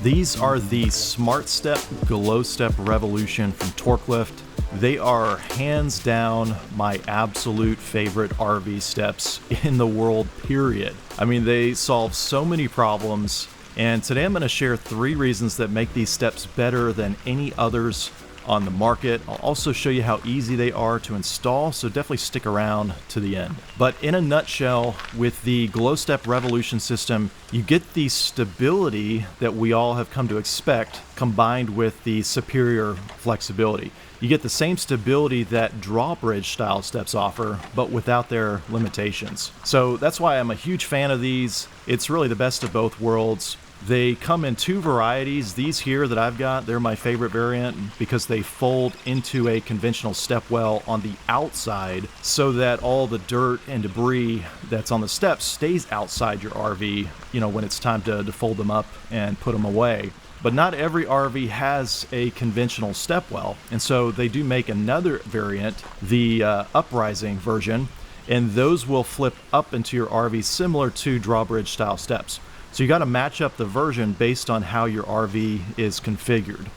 These are the SmartStep Glowstep Revolution from Torklift. They are hands down my absolute favorite RV steps in the world, period. I mean, they solve so many problems, and today I'm going to share 3 reasons that make these steps better than any others on the market. I'll also show you how easy they are to install, so definitely stick around to the end. But in a nutshell, with the Glowstep Revolution system, you get the stability that we all have come to expect, combined with the superior flexibility. You get the same stability that drawbridge style steps offer, but without their limitations. So that's why I'm a huge fan of these. It's really the best of both worlds. They come in 2 varieties. These here that I've got, they're my favorite variant because they fold into a conventional stepwell on the outside so that all the dirt and debris that's on the steps stays outside your RV, when it's time to fold them up and put them away. But not every RV has a conventional stepwell, and so they do make another variant, the Uprising version, and those will flip up into your RV similar to drawbridge style steps. So you got to match up the version based on how your RV is configured.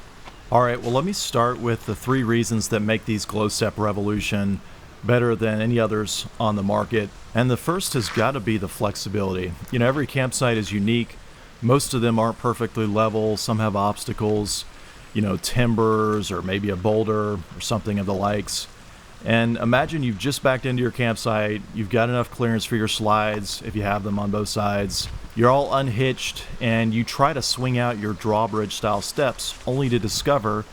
All right, well, let me start with the 3 reasons that make these Glowstep Revolution better than any others on the market. And the first has got to be the flexibility. Every campsite is unique. Most of them aren't perfectly level. Some have obstacles, timbers or maybe a boulder or something of the likes. And imagine you've just backed into your campsite, you've got enough clearance for your slides if you have them on both sides, you're all unhitched, and you try to swing out your drawbridge style steps only to discover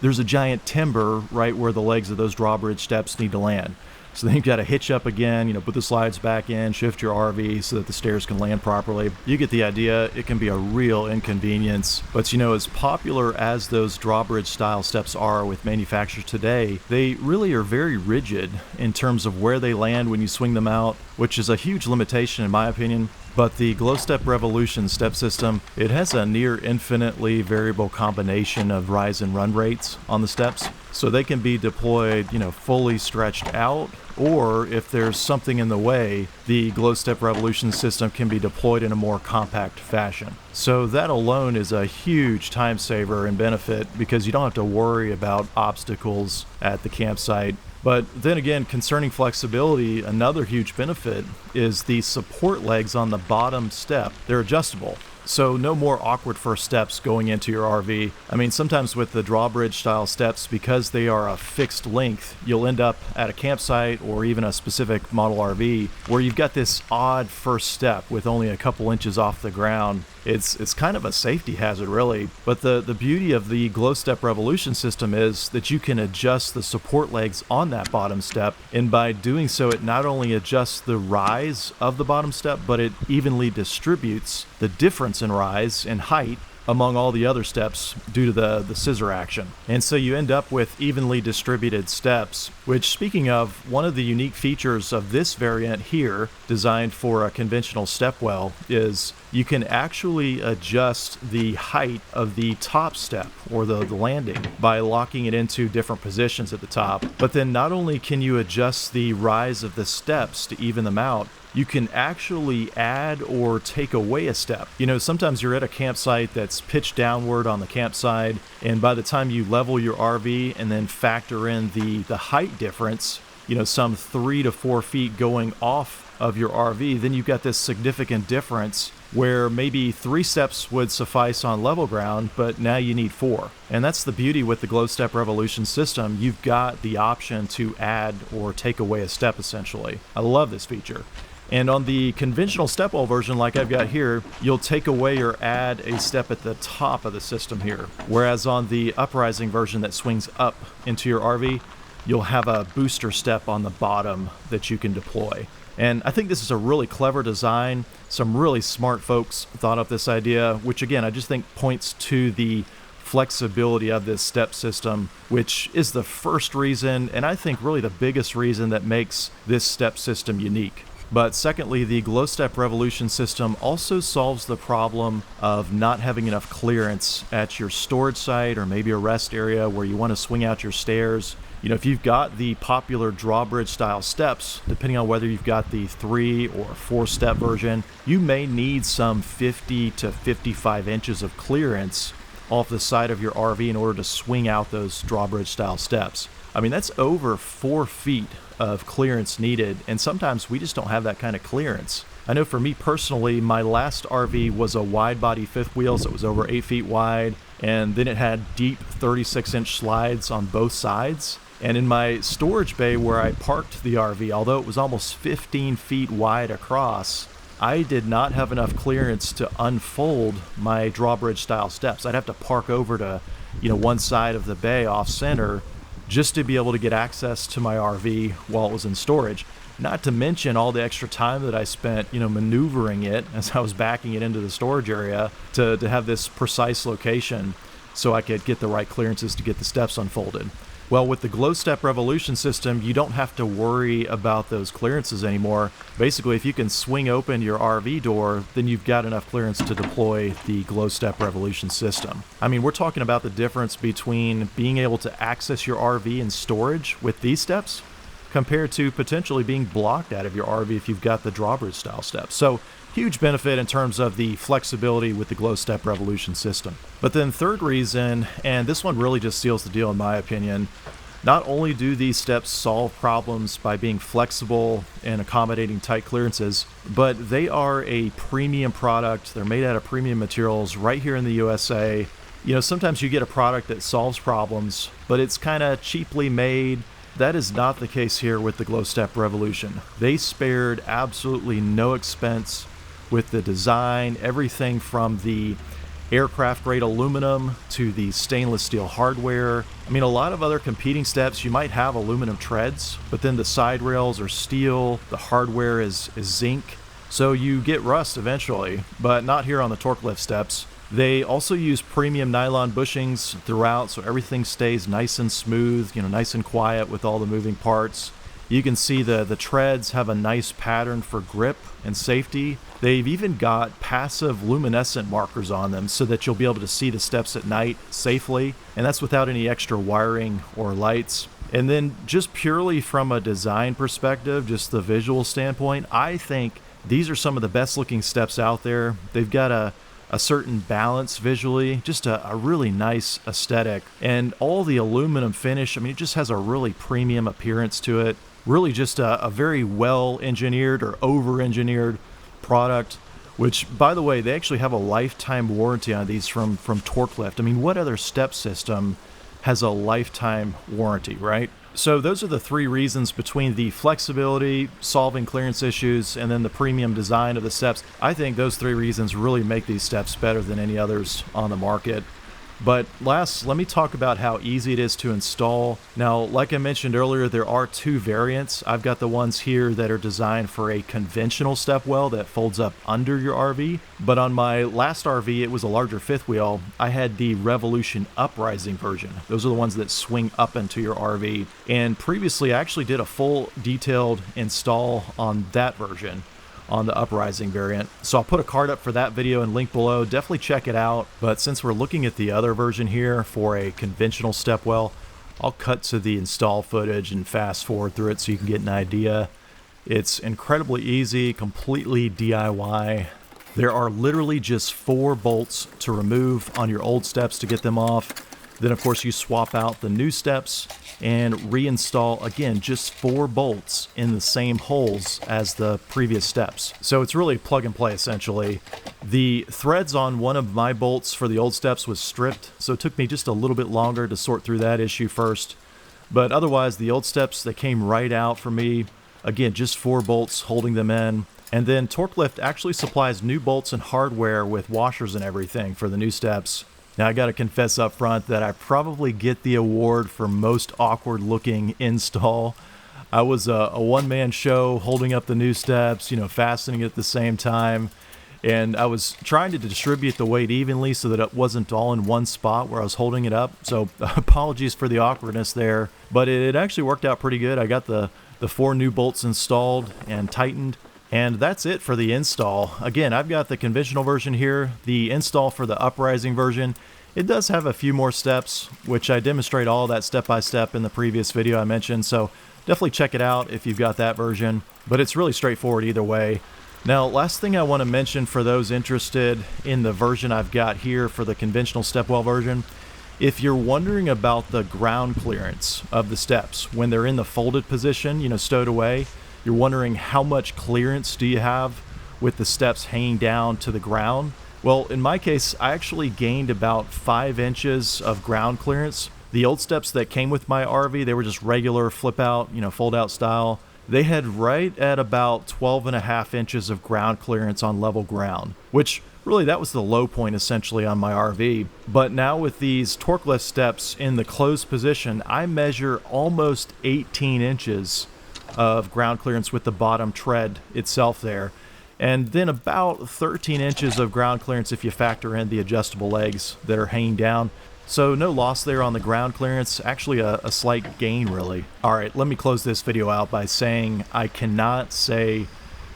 there's a giant timber right where the legs of those drawbridge steps need to land. So then you've got to hitch up again, put the slides back in, shift your RV so that the stairs can land properly. You get the idea. It can be a real inconvenience. But as popular as those drawbridge style steps are with manufacturers today, they really are very rigid in terms of where they land when you swing them out, which is a huge limitation in my opinion. But the Glowstep Revolution step system, it has a near infinitely variable combination of rise and run rates on the steps. So they can be deployed, fully stretched out, or if there's something in the way, the Glowstep Revolution system can be deployed in a more compact fashion. So that alone is a huge time saver and benefit because you don't have to worry about obstacles at the campsite. But then again, concerning flexibility, another huge benefit is the support legs on the bottom step. They're adjustable. So no more awkward first steps going into your RV. I mean, sometimes with the drawbridge style steps, because they are a fixed length, you'll end up at a campsite or even a specific model RV where you've got this odd first step with only a couple inches off the ground. It's kind of a safety hazard, really. But the beauty of the Glowstep Revolution system is that you can adjust the support legs on that bottom step, and by doing so, it not only adjusts the rise of the bottom step, but it evenly distributes the difference in rise and height among all the other steps due to the scissor action. And so you end up with evenly distributed steps, which, speaking of, one of the unique features of this variant here, designed for a conventional stepwell, is you can actually adjust the height of the top step or the landing by locking it into different positions at the top. But then not only can you adjust the rise of the steps to even them out, you can actually add or take away a step. Sometimes you're at a campsite that's pitched downward on the campsite, and by the time you level your RV and then factor in the height difference, some 3 to 4 feet going off of your RV, then you've got this significant difference where maybe 3 steps would suffice on level ground, but now you need 4. And that's the beauty with the Glowstep Revolution system. You've got the option to add or take away a step, essentially. I love this feature. And on the conventional stepwell version, like I've got here, you'll take away or add a step at the top of the system here. Whereas on the Uprising version that swings up into your RV, you'll have a booster step on the bottom that you can deploy. And I think this is a really clever design. Some really smart folks thought up this idea, which again, I just think points to the flexibility of this step system, which is the first reason, and I think really the biggest reason that makes this step system unique. But secondly, the Glowstep Revolution system also solves the problem of not having enough clearance at your storage site or maybe a rest area where you want to swing out your stairs. If you've got the popular drawbridge style steps, depending on whether you've got the 3 or 4 step version, you may need some 50 to 55 inches of clearance off the side of your RV in order to swing out those drawbridge style steps. I mean, that's over 4 feet of clearance needed, and sometimes we just don't have that kind of clearance. I know for me personally, my last RV was a wide body fifth wheel, so it was over 8 feet wide, and then it had deep 36-inch slides on both sides. And in my storage bay where I parked the RV, although it was almost 15 feet wide across, I did not have enough clearance to unfold my drawbridge style steps. I'd have to park over to, one side of the bay off center just to be able to get access to my RV while it was in storage. Not to mention all the extra time that I spent, maneuvering it as I was backing it into the storage area to have this precise location so I could get the right clearances to get the steps unfolded. Well, with the Glowstep Revolution system, you don't have to worry about those clearances anymore. Basically, if you can swing open your RV door, then you've got enough clearance to deploy the Glowstep Revolution system. I mean, we're talking about the difference between being able to access your RV in storage with these steps compared to potentially being blocked out of your RV if you've got the drawbridge style steps. So huge benefit in terms of the flexibility with the Glowstep Revolution system. But then third reason, and this one really just seals the deal in my opinion, not only do these steps solve problems by being flexible and accommodating tight clearances, but they are a premium product. They're made out of premium materials right here in the USA. Sometimes you get a product that solves problems, but it's kind of cheaply made. That is not the case here with the Glowstep Revolution. They spared absolutely no expense with the design, everything from the aircraft grade aluminum to the stainless steel hardware. I mean, a lot of other competing steps, you might have aluminum treads, but then the side rails are steel, the hardware is zinc, so you get rust eventually, but not here on the Torklift steps. They also use premium nylon bushings throughout, so everything stays nice and smooth, nice and quiet with all the moving parts. You can see the treads have a nice pattern for grip and safety. They've even got passive luminescent markers on them so that you'll be able to see the steps at night safely, and that's without any extra wiring or lights. And then just purely from a design perspective, just the visual standpoint, I think these are some of the best looking steps out there. They've got a certain balance visually, just a really nice aesthetic, and all the aluminum finish, I mean, it just has a really premium appearance to it. Really just a very well engineered or over engineered product, which, by the way, they actually have a lifetime warranty on these from Torklift. I mean, what other step system has a lifetime warranty, right? So those are the three reasons between the flexibility, solving clearance issues, and then the premium design of the steps. I think those three reasons really make these steps better than any others on the market. But last, let me talk about how easy it is to install. Now, like I mentioned earlier, there are two variants. I've got the ones here that are designed for a conventional step well that folds up under your RV. But on my last RV, it was a larger fifth wheel. I had the Revolution Uprising version. Those are the ones that swing up into your RV. And previously, I actually did a full detailed install on that version, on the Uprising variant. So I'll put a card up for that video and link below. Definitely check it out. But since we're looking at the other version here for a conventional step well, I'll cut to the install footage and fast forward through it so you can get an idea. It's incredibly easy, completely DIY. There are literally just 4 bolts to remove on your old steps to get them off. Then of course you swap out the new steps and reinstall, again, just 4 bolts in the same holes as the previous steps. So it's really plug and play essentially. The threads on one of my bolts for the old steps was stripped, so it took me just a little bit longer to sort through that issue first. But otherwise, the old steps, they came right out for me. Again, just 4 bolts holding them in. And then Torklift actually supplies new bolts and hardware with washers and everything for the new steps. Now, I got to confess up front that I probably get the award for most awkward looking install. I was a one-man show holding up the new steps, fastening at the same time. And I was trying to distribute the weight evenly so that it wasn't all in one spot where I was holding it up. So apologies for the awkwardness there, but it actually worked out pretty good. I got the 4 new bolts installed and tightened. And that's it for the install. Again, I've got the conventional version here. The install for the Uprising version It does have a few more steps, which I demonstrate all that step by step in the previous video I mentioned, so definitely check it out if you've got that version, but it's really straightforward either way. Now, last thing I want to mention for those interested in the version I've got here for the conventional stepwell version, if you're wondering about the ground clearance of the steps when they're in the folded position, you know, stowed away, you're wondering how much clearance do you have with the steps hanging down to the ground. Well, in my case, I actually gained about 5 inches of ground clearance. The old steps that came with my RV, they were just regular flip out, you know, fold out style. They had right at about 12.5 inches of ground clearance on level ground, which really that was the low point essentially on my RV. But now with these Torklift steps in the closed position, I measure almost 18 inches of ground clearance with the bottom tread itself there. And then about 13 inches of ground clearance if you factor in the adjustable legs that are hanging down. So no loss there on the ground clearance, actually a slight gain really. Alright, let me close this video out by saying I cannot say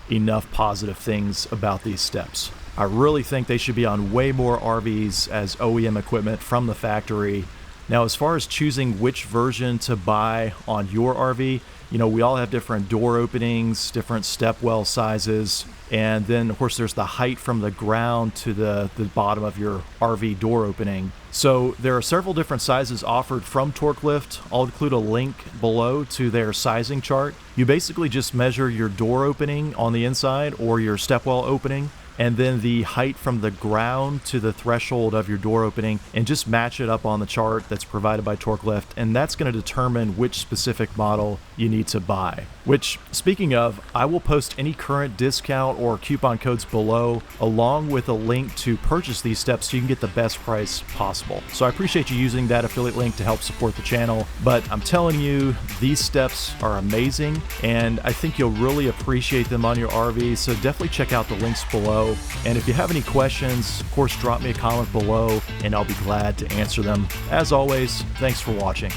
enough positive things about these steps. I really think they should be on way more RVs as OEM equipment from the factory. Now, as far as choosing which version to buy on your RV, you know, we all have different door openings, different stepwell sizes, and then of course there's the height from the ground to the bottom of your RV door opening. So there are several different sizes offered from Torklift. I'll include a link below to their sizing chart. You basically just measure your door opening on the inside or your stepwell opening, and then the height from the ground to the threshold of your door opening, and just match it up on the chart that's provided by Torklift, and that's going to determine which specific model you need to buy. Which, speaking of, I will post any current discount or coupon codes below, along with a link to purchase these steps so you can get the best price possible. So I appreciate you using that affiliate link to help support the channel, but I'm telling you, these steps are amazing, and I think you'll really appreciate them on your RV, so definitely check out the links below. And if you have any questions, of course, drop me a comment below and I'll be glad to answer them. As always, thanks for watching.